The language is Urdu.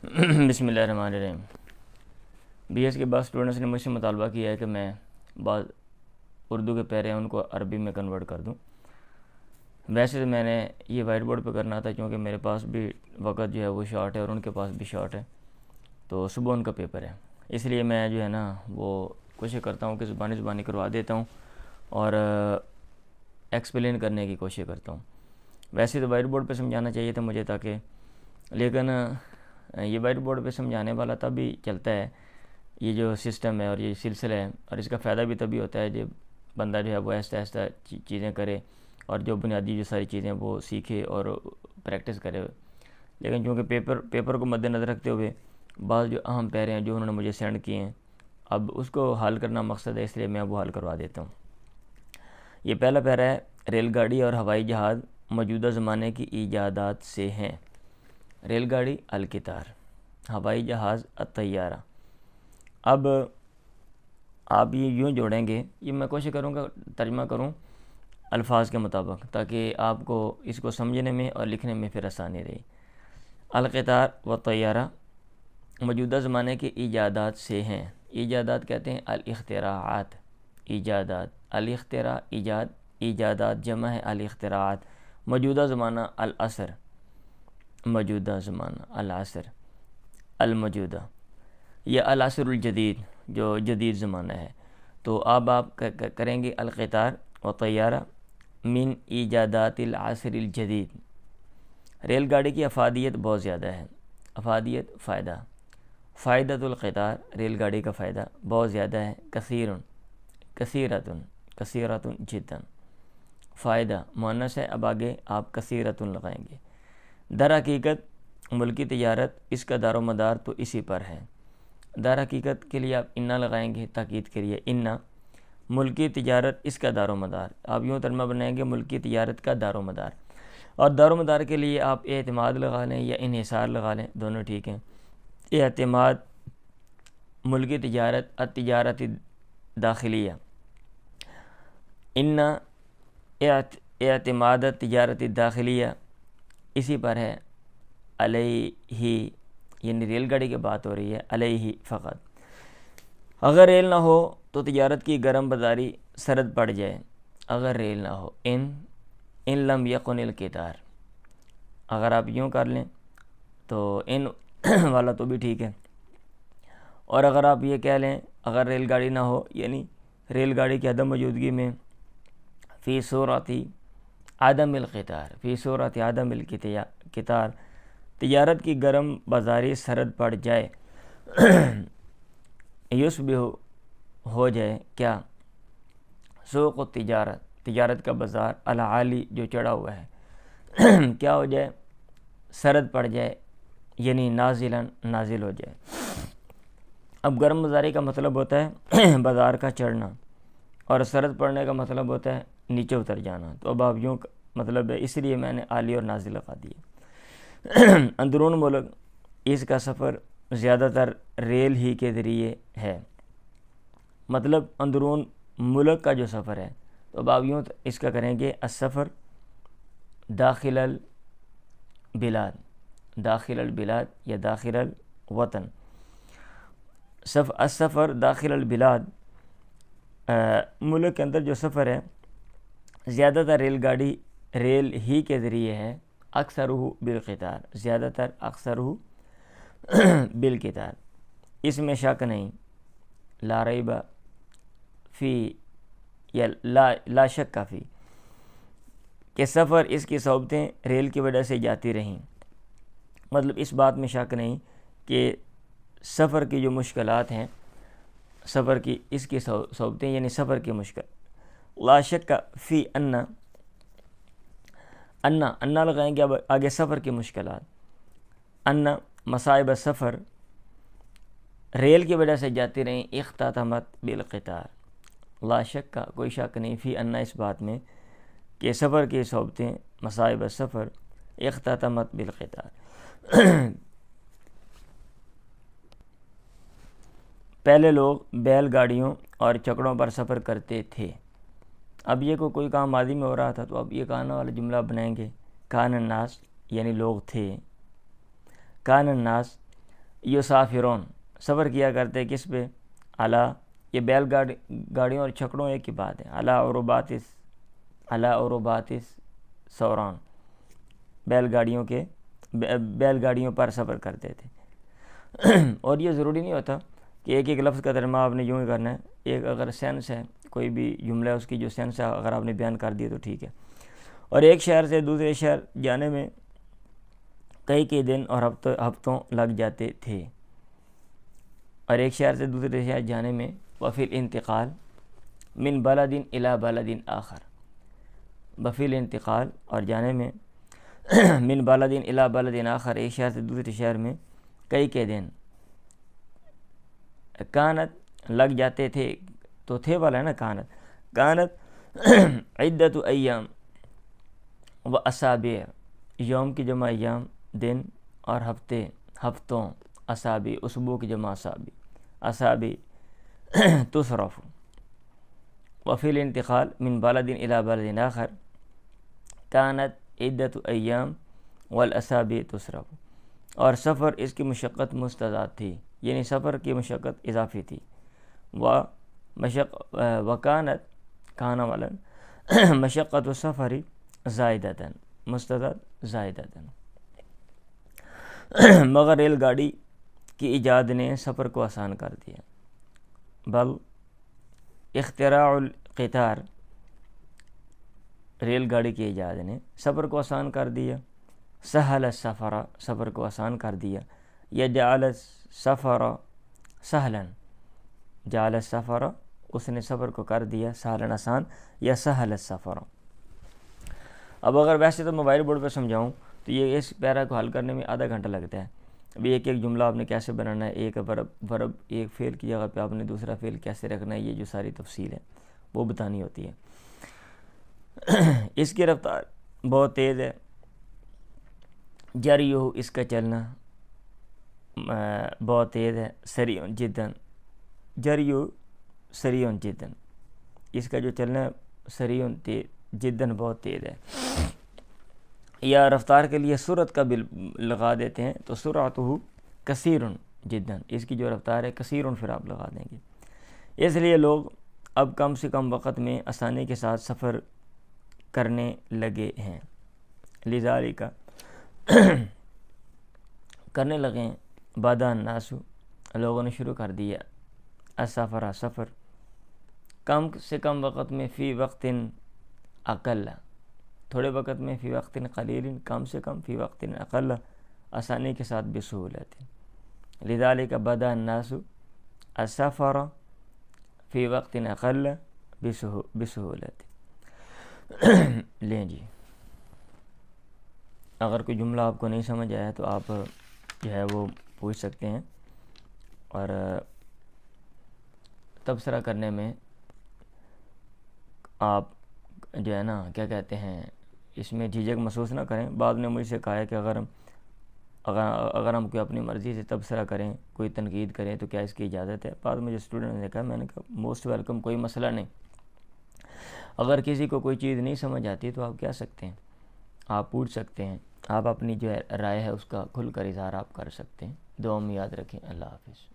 بسم اللہ الرحمن الرحیم۔ بی ایس کے بعض اسٹوڈنٹس نے مجھ سے مطالبہ کیا ہے کہ میں بعض اردو کے پیرے ہیں ان کو عربی میں کنورٹ کر دوں۔ ویسے تو میں نے یہ وائٹ بورڈ پہ کرنا تھا کیونکہ میرے پاس بھی وقت جو ہے وہ شارٹ ہے اور ان کے پاس بھی شارٹ ہے، تو صبح ان کا پیپر ہے، اس لیے میں جو ہے نا وہ کوشش کرتا ہوں کہ زبانی کروا دیتا ہوں اور ایکسپلین کرنے کی کوشش کرتا ہوں۔ ویسے تو وائٹ بورڈ پہ سمجھانا چاہیے تھا مجھے لیکن یہ وائٹ بورڈ پہ سمجھانے والا تب بھی چلتا ہے، یہ جو سسٹم ہے اور یہ سلسلہ ہے، اور اس کا فائدہ بھی تبھی ہوتا ہے جب بندہ جو ہے وہ آہستہ آہستہ چیزیں کرے اور جو بنیادی جو ساری چیزیں وہ سیکھے اور پریکٹس کرے۔ لیکن چونکہ پیپر کو مد نظر رکھتے ہوئے بعض جو اہم پیرے ہیں جو انہوں نے مجھے سینڈ کیے ہیں، اب اس کو حل کرنا مقصد ہے، اس لیے میں وہ حل کروا دیتا ہوں۔ یہ پہلا پیرا ہے، ریل گاڑی اور ہوائی جہاز موجودہ زمانے کی ایجادات سے ہیں۔ ریل گاڑی القطار، ہوائی جہاز الطیارہ۔ اب آپ یہ یوں جوڑیں گے، یہ میں کوشش کروں گا ترجمہ کروں الفاظ کے مطابق تاکہ آپ کو اس کو سمجھنے میں اور لکھنے میں پھر آسانی رہے۔ القطار و طیارہ موجودہ زمانے کے ایجادات سے ہیں۔ ایجادات کہتے ہیں الاختراعات، ایجادات، الاختراع ایجاد، ایجادات جمع ہے الاختراعات۔ موجودہ زمانہ العصر، موجودہ زمانہ العصر، الموجودہ، یا العصر الجدید جو جدید زمانہ ہے۔ تو اب آپ کریں گے القطار و طیارہ من ایجادات العصر الجدید۔ ریل گاڑی کی افادیت بہت زیادہ ہے۔ افادیت فائدہ، فائدۃ القطار، ریل گاڑی کا فائدہ بہت زیادہ ہے۔ کثیر، کثیرۃ، کثیرۃ جدا، فائدہ مؤنث ہے، اب آگے آپ کثیرۃ لگائیں گے۔ در حقیقت ملکی تجارت اس کا دار و مدار تو اسی پر ہے۔ در حقیقت کے لیے آپ انا لگائیں گے تاکید کے لیے، انا ملکی تجارت اس کا دار و مدار، آپ یوں ترجمہ بنائیں گے ملکی تجارت کا دار و مدار، اور دار و مدار کے لیے آپ اعتماد لگا لیں یا انحصار لگا لیں، دونوں ٹھیک ہیں۔ اعتماد ملکی تجارت، التجارت داخلیہ، انا اعتماد تجارت داخلیہ اسی پر ہے، علیہ، یعنی ریل گاڑی کی بات ہو رہی ہے، علیہ فقط۔ اگر ریل نہ ہو تو تجارت کی گرم بازاری سرد پڑ جائے، اگر ریل نہ ہو، ان لم یکن القطار، اگر آپ یوں کر لیں تو ان والا تو بھی ٹھیک ہے، اور اگر آپ یہ کہہ لیں اگر ریل گاڑی نہ ہو یعنی ریل گاڑی کی عدم موجودگی میں، فی صورت عدم القطار، فی صورت عدم القطار، تجارت کی گرم بازاری سرد پڑ جائے، یصبح ہو جائے کیا، سوق التجارت، تجارت کا بازار، العالی جو چڑھا ہوا ہے، کیا ہو جائے، سرد پڑ جائے، یعنی نازلاً نازل ہو جائے۔ اب گرم بازاری کا مطلب ہوتا ہے بازار کا چڑھنا، اور سرد پڑنے کا مطلب ہوتا ہے نیچے اتر جانا، تو اب آپ یوں مطلب ہے، اس لیے میں نے عالی اور نازل لگا دیا۔ اندرون ملک اس کا سفر زیادہ تر ریل ہی کے ذریعے ہے، مطلب اندرون ملک کا جو سفر ہے، تو اب آپ یوں اس کا کریں گے السفر داخل البلاد، داخل البلاد یا داخل الوطن، السفر داخل البلاد، ملک کے اندر جو سفر ہے زیادہ تر ریل ہی کے ذریعے ہے، اکثرہ بالقطار، زیادہ تر اکثرہ بالقطار، اس میں شک نہیں، لا ریب فی یا لا شک فی، کہ سفر اس کی صعوبتیں ریل کی وجہ سے جاتی رہیں، مطلب اس بات میں شک نہیں کہ سفر کی جو مشکلات ہیں، سفر کی اس کی صعوبتیں یعنی سفر کی مشکل، لا شک فی انا لگائیں گے، اب آگے سفر کی مشکلات، انا مصائب سفر ریل کی وجہ سے جاتی رہیں، اختتمت بالقطار، لا شک کا کوئی شک نہیں، فی انا اس بات میں کہ سفر کی صعوبتیں، مصائب سفر اختتمت بالقطار، پہلے لوگ بیل گاڑیوں اور چکڑوں پر سفر کرتے تھے۔ اب یہ کوئی کام ماضی میں ہو رہا تھا، تو اب یہ کانا والا جملہ بنائیں گے، کان الناس یعنی لوگ تھے، کان الناس یسافرون سفر کیا کرتے کس پہ؟ علی، یہ بیل گاڑیوں اور چھکڑوں ایک ہی بات ہے، علی عروباتس سوران، بیل گاڑیوں پر سفر کرتے تھے۔ اور یہ ضروری نہیں ہوتا کہ ایک ایک لفظ کا ترجمہ آپ نے یوں ہی کرنا ہے، ایک اگر سینس ہے کوئی بھی جملہ اس کی جو سینس ہے اگر آپ نے بیان کر دی تو ٹھیک ہے۔ اور ایک شہر سے دوسرے شہر جانے میں کئی دن اور ہفتوں لگ جاتے تھے، اور ایک شہر سے دوسرے شہر جانے میں وفی الانتقال من بلد الی بلد آخر، وفی الانتقال اور جانے میں من بلد الی بلد آخر، ایک شہر سے دوسرے شہر میں کئی دن، کانت لگ جاتے تھے، تو تھے والا ہے نا، کانت عدت ایام و اسابع، یوم کی جمع ایام دن اور ہفتوں، اسابع اسبوع کی جمع اسابع تصرف، وفی الانتقال من بلد الی بلد آخر کانت عدت ایام والاسابع تصرف، اور سفر اس کی مشقت مستضاد تھی، یعنی سفر کی مشقت اضافی تھی، وکانت کھانا والا مشقت السفر زائدتاً مستضاد زائدتاً، مگر ریل گاڑی کی ایجاد نے سفر کو آسان کر دیا، بل اختراع القطار، ریل گاڑی کی ایجاد نے سفر کو آسان کر دیا، سہل السفر سفر کو آسان کر دیا، یا جعل السفر سہلا، جعل السفر اس نے سفر کو کر دیا سہلا آسان، یا سہل السفر۔ اب اگر ویسے تو موبائل بورڈ پہ سمجھاؤں تو یہ اس پیرا کو حل کرنے میں آدھا گھنٹہ لگتا ہے۔ ابھی ایک جملہ آپ نے کیسے بنانا ہے، ایک ورب ایک فعل کی جگہ پہ آپ نے دوسرا فعل کیسے رکھنا ہے، یہ جو ساری تفصیل ہے وہ بتانی ہوتی ہے۔ اس کی رفتار بہت تیز ہے، جریو اس کا چلنا بہت تیز ہے، سریعن جدن، جریو سریعن جدن، اس کا جو چلنا ہے سریعن جدن بہت تیز ہے۔ یا رفتار کے لیے سرعت کا بھی لگا دیتے ہیں تو سرعتہ کثیرن جدن، اس کی جو رفتار ہے کثیرن پھر آپ لگا دیں گے۔ اس لیے لوگ اب کم سے کم وقت میں آسانی کے ساتھ سفر کرنے لگے ہیں، لذالک کرنے لگے ہیں، بدا الناس لوگوں نے شروع کر دیا السفر سفر، کم سے کم وقت میں، فی وقت اقل تھوڑے وقت میں، فی وقت قلیل کم سے کم، فی وقت اقل آسانی کے ساتھ، بسہولت، لذالک بدا الناس السفر فی وقت اقل بسہولت۔ لیں جی، اگر کوئی جملہ آپ کو نہیں سمجھ آیا تو آپ جو ہے وہ پوچھ سکتے ہیں، اور تبصرہ کرنے میں آپ جو ہے نا کیا کہتے ہیں، اس میں جھجک محسوس نہ کریں۔ بعد نے مجھ سے کہا ہے کہ اگر ہم کوئی اپنی مرضی سے تبصرہ کریں، کوئی تنقید کریں تو کیا اس کی اجازت ہے؟ بعد مجھے اسٹوڈنٹ نے کہا، میں نے کہا موسٹ ویلکم، کوئی مسئلہ نہیں۔ اگر کسی کو کوئی چیز نہیں سمجھ آتی تو آپ کیا سکتے ہیں، آپ پوچھ سکتے ہیں، آپ اپنی جو رائے ہے اس کا کھل کر اظہار آپ کر سکتے ہیں۔ دعا میں یاد رکھیں۔ اللہ حافظ۔